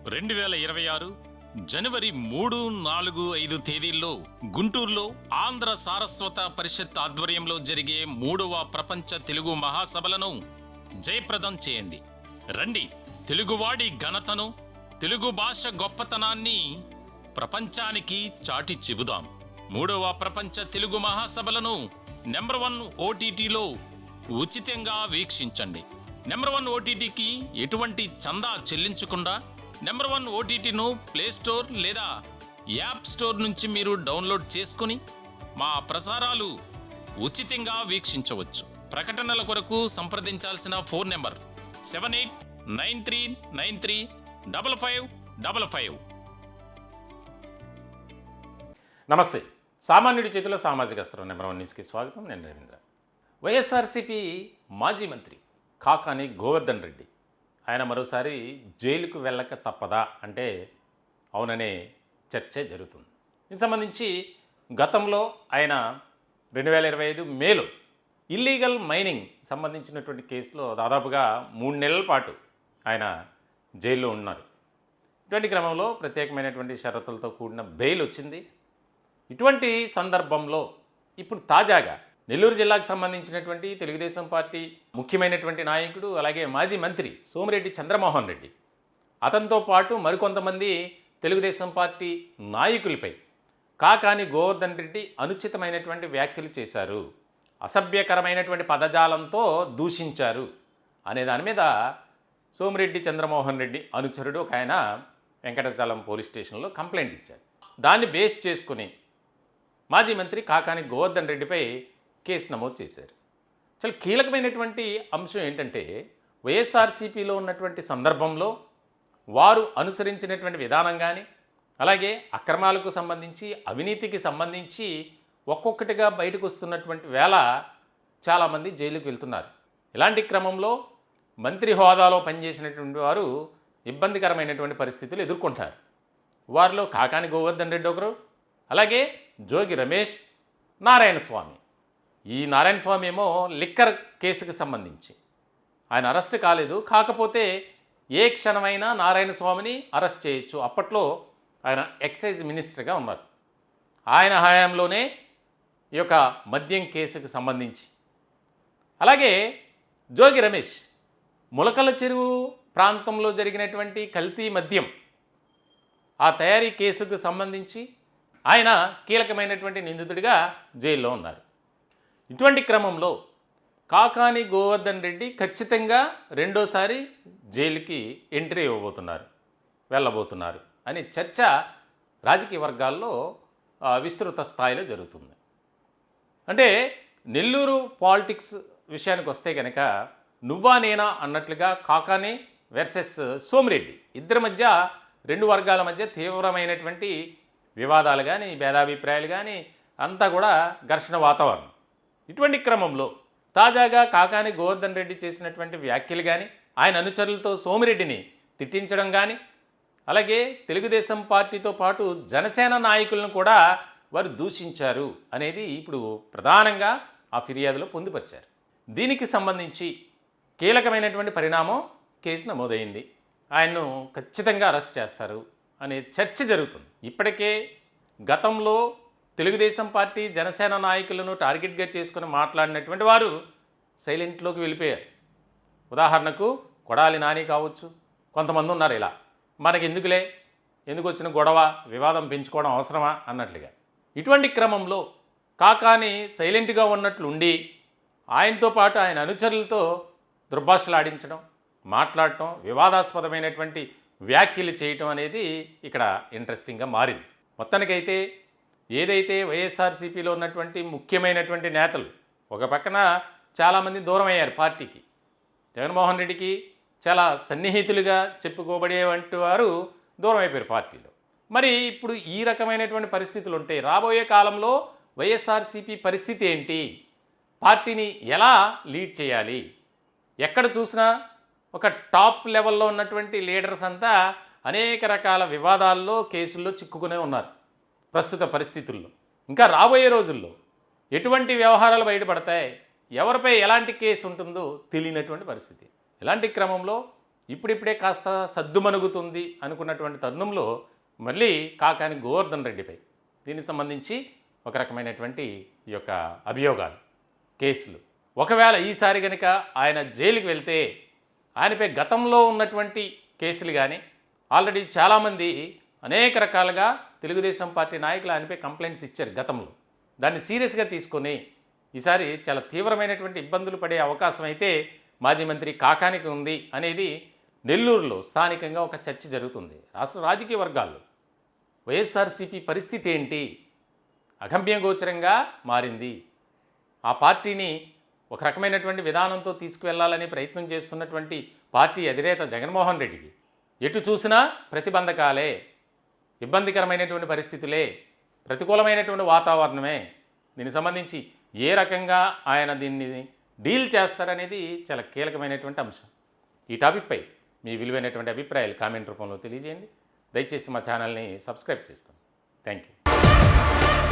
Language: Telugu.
2026 జనవరి 3, 4, 5 తేదీల్లో గుంటూరులో ఆంధ్ర సారస్వత పరిషత్ ఆధ్వర్యంలో జరిగే 3వ ప్రపంచ తెలుగు మహాసభలను జయప్రదం చేయండి. రండి, తెలుగువాడి ఘనతను, తెలుగు భాష గొప్పతనాన్ని ప్రపంచానికి చాటి చెబుదాం. 3వ ప్రపంచ తెలుగు మహాసభలను నెంబర్ 1 ఓటీటీలో ఉచితంగా వీక్షించండి. నెంబర్ 1 ఓటీటీకి ఎటువంటి చందా చెల్లించకుండా నెంబర్ 1 ఓటీటీను ప్లే స్టోర్ లేదా యాప్ స్టోర్ నుంచి మీరు డౌన్లోడ్ చేసుకుని మా ప్రసారాలు ఉచితంగా వీక్షించవచ్చు. ప్రకటనల కొరకు సంప్రదించాల్సిన ఫోన్ నెంబర్ 7893935555. నమస్తే. సామాన్యుడి చేతిలో సామాజిక అస్త్రం నెంబర్ 1 న్యూస్కి స్వాగతం. నేను రవీంద్ర. వైఎస్ఆర్సీపీ మాజీ మంత్రి కాకాని గోవర్ధన్ రెడ్డి ఆయన మరోసారి జైలుకు వెళ్ళక తప్పదా అంటే అవుననే చర్చే జరుగుతుంది. దీనికి సంబంధించి గతంలో ఆయన 2025 మేలో ఇల్లీగల్ మైనింగ్ సంబంధించినటువంటి కేసులో దాదాపుగా 3 నెలల పాటు ఆయన జైల్లో ఉన్నారు. ఇటువంటి క్రమంలో ప్రత్యేకమైనటువంటి షరతులతో కూడిన బెయిల్ వచ్చింది. ఇటువంటి సందర్భంలో ఇప్పుడు తాజాగా నెల్లూరు జిల్లాకు సంబంధించినటువంటి తెలుగుదేశం పార్టీ ముఖ్యమైనటువంటి నాయకుడు, అలాగే మాజీ మంత్రి సోమిరెడ్డి చంద్రమోహన్ రెడ్డి, అతనితో పాటు మరికొంతమంది తెలుగుదేశం పార్టీ నాయకులపై కాకాని గోవర్ధన్ రెడ్డి అనుచితమైనటువంటి వ్యాఖ్యలు చేశారు, అసభ్యకరమైనటువంటి పదజాలంతో దూషించారు అనే దాని మీద సోమిరెడ్డి చంద్రమోహన్ రెడ్డి అనుచరుడు ఒక ఆయన వెంకటచలం పోలీస్ స్టేషన్లో కంప్లైంట్ ఇచ్చారు. దాన్ని బేస్ చేసుకుని మాజీ మంత్రి కాకాని గోవర్ధన్ రెడ్డిపై కేసు నమోదు చేశారు. చాలా కీలకమైనటువంటి అంశం ఏంటంటే వైఎస్ఆర్సీపీలో ఉన్నటువంటి సందర్భంలో వారు అనుసరించినటువంటి విధానం కానీ, అలాగే అక్రమాలకు సంబంధించి, అవినీతికి సంబంధించి ఒక్కొక్కటిగా బయటకు వస్తున్నటువంటి వేళ చాలామంది జైలుకు వెళ్తున్నారు. ఇలాంటి క్రమంలో మంత్రి హోదాలో పనిచేసినటువంటి వారు ఇబ్బందికరమైనటువంటి పరిస్థితులు ఎదుర్కొంటారు. వారిలో కాకాని గోవర్ధన్ రెడ్డి ఒకరు, అలాగే జోగి రమేష్, నారాయణ స్వామి. ఈ నారాయణ స్వామి ఏమో లిక్కర్ కేసుకు సంబంధించి ఆయన అరెస్ట్ కాలేదు. కాకపోతే ఏ క్షణమైనా నారాయణ స్వామిని అరెస్ట్ చేయొచ్చు. అప్పట్లో ఆయన ఎక్సైజ్ మినిస్టర్గా ఉన్నారు. ఆయన హయాంలోనే ఈ యొక్క మద్యం కేసుకు సంబంధించి, అలాగే జోగి రమేష్ ములకల చెరువు ప్రాంతంలో జరిగినటువంటి కల్తీ మద్యం ఆ తయారీ కేసుకు సంబంధించి ఆయన కీలకమైనటువంటి నిందితుడిగా జైల్లో ఉన్నారు. ఇటువంటి క్రమంలో కాకాని గోవర్ధన్ రెడ్డి ఖచ్చితంగా రెండోసారి జైలుకి ఎంట్రీ వెళ్ళబోతున్నారు అనే చర్చ రాజకీయ వర్గాల్లో విస్తృత స్థాయిలో జరుగుతుంది. అంటే నెల్లూరు పాలిటిక్స్ విషయానికి వస్తే కనుక నువ్వా నేనా అన్నట్లుగా కాకాని వర్సెస్ సోమిరెడ్డి ఇద్దరి మధ్య, రెండు వర్గాల మధ్య తీవ్రమైనటువంటి వివాదాలు కానీ, భేదాభిప్రాయాలు కానీ అంతా కూడా ఘర్షణ వాతావరణం. ఇటువంటి క్రమంలో తాజాగా కాకాని గోవర్ధన్ రెడ్డి చేసినటువంటి వ్యాఖ్యలు కానీ, ఆయన అనుచరులతో సోమిరెడ్డిని తిట్టించడం కానీ, అలాగే తెలుగుదేశం పార్టీతో పాటు జనసేన నాయకులను కూడా వారు దూషించారు అనేది ఇప్పుడు ప్రధానంగా ఆ ఫిర్యాదులో పొందుపరిచారు. దీనికి సంబంధించి కీలకమైనటువంటి పరిణామం, కేసు నమోదైంది. ఆయన్ను ఖచ్చితంగా అరెస్ట్ చేస్తారు అనే చర్చ జరుగుతుంది. ఇప్పటికే గతంలో తెలుగుదేశం పార్టీ జనసేన నాయకులను టార్గెట్గా చేసుకుని మాట్లాడినటువంటి వారు సైలెంట్లోకి వెళ్ళిపోయారు. ఉదాహరణకు కొడాలి నాని కావచ్చు, కొంతమంది ఉన్నారు ఇలా మనకి ఎందుకు వచ్చిన గొడవ, వివాదం పెంచుకోవడం అవసరమా అన్నట్లుగా. ఇటువంటి క్రమంలో కాకాని సైలెంట్గా ఉన్నట్లుండి ఆయనతో పాటు ఆయన అనుచరులతో దుర్భాషలాడించడం, మాట్లాడటం, వివాదాస్పదమైనటువంటి వ్యాఖ్యలు చేయటం అనేది ఇక్కడ ఇంట్రెస్టింగ్గా మారింది. మొత్తానికైతే ఏదైతే వైఎస్ఆర్సీపీలో ఉన్నటువంటి ముఖ్యమైనటువంటి నేతలు ఒక పక్కన చాలామంది దూరం అయ్యారు పార్టీకి, జగన్మోహన్ రెడ్డికి చాలా సన్నిహితులుగా చెప్పుకోబడేవంటి వారు దూరం అయిపోయారు పార్టీలో. మరి ఇప్పుడు ఈ రకమైనటువంటి పరిస్థితులు ఉంటే రాబోయే కాలంలో వైఎస్ఆర్సీపీ పరిస్థితి ఏంటి? పార్టీని ఎలా లీడ్ చేయాలి? ఎక్కడ చూసినా ఒక టాప్ లెవెల్లో ఉన్నటువంటి లీడర్స్ అంతా అనేక రకాల వివాదాల్లో, కేసుల్లో చిక్కుకునే ఉన్నారు ప్రస్తుత పరిస్థితుల్లో. ఇంకా రాబోయే రోజుల్లో ఎటువంటి వ్యవహారాలు బయటపడతాయి, ఎవరిపై ఎలాంటి కేసు ఉంటుందో తెలియనటువంటి పరిస్థితి. ఇలాంటి క్రమంలో ఇప్పుడిప్పుడే కాస్త సద్దుమణుగుతుంది అనుకున్నటువంటి తరుణంలో మళ్ళీ కాకాని గోవర్ధన్ రెడ్డిపై దీనికి సంబంధించి ఒక రకమైనటువంటి ఈ యొక్క అభియోగాలు, కేసులు. ఒకవేళ ఈసారి కనుక ఆయన జైలుకి వెళ్తే ఆయనపై గతంలో ఉన్నటువంటి కేసులు కానీ ఆల్రెడీ చాలామంది అనేక రకాలుగా తెలుగుదేశం పార్టీ నాయకులు ఆయనపై కంప్లైంట్స్ ఇచ్చారు గతంలో. దాన్ని సీరియస్గా తీసుకొని ఈసారి చాలా తీవ్రమైనటువంటి ఇబ్బందులు పడే అవకాశం అయితే మాజీ మంత్రి కాకానికి ఉంది అనేది నెల్లూరులో స్థానికంగా ఒక చర్చ జరుగుతుంది. రాష్ట్ర రాజకీయ వర్గాల్లో వైఎస్ఆర్సీపీ పరిస్థితి ఏంటి, అగమ్యగోచరంగా మారింది. ఆ పార్టీని ఒక రకమైనటువంటి విధానంతో తీసుకువెళ్లాలని ప్రయత్నం చేస్తున్నటువంటి పార్టీ అధినేత జగన్మోహన్ రెడ్డికి ఎటు చూసినా ప్రతిబంధకాలే, ఇబ్బందికరమైనటువంటి పరిస్థితులే, ప్రతికూలమైనటువంటి వాతావరణమే. దీనికి సంబంధించి ఏ రకంగా ఆయన దీన్ని డీల్ చేస్తారనేది చాలా కీలకమైనటువంటి అంశం. ఈ టాపిక్పై మీ విలువైనటువంటి అభిప్రాయాలు కామెంట్ రూపంలో తెలియజేయండి. దయచేసి మా ఛానల్ని సబ్స్క్రైబ్ చేసుకోండి. Thank you.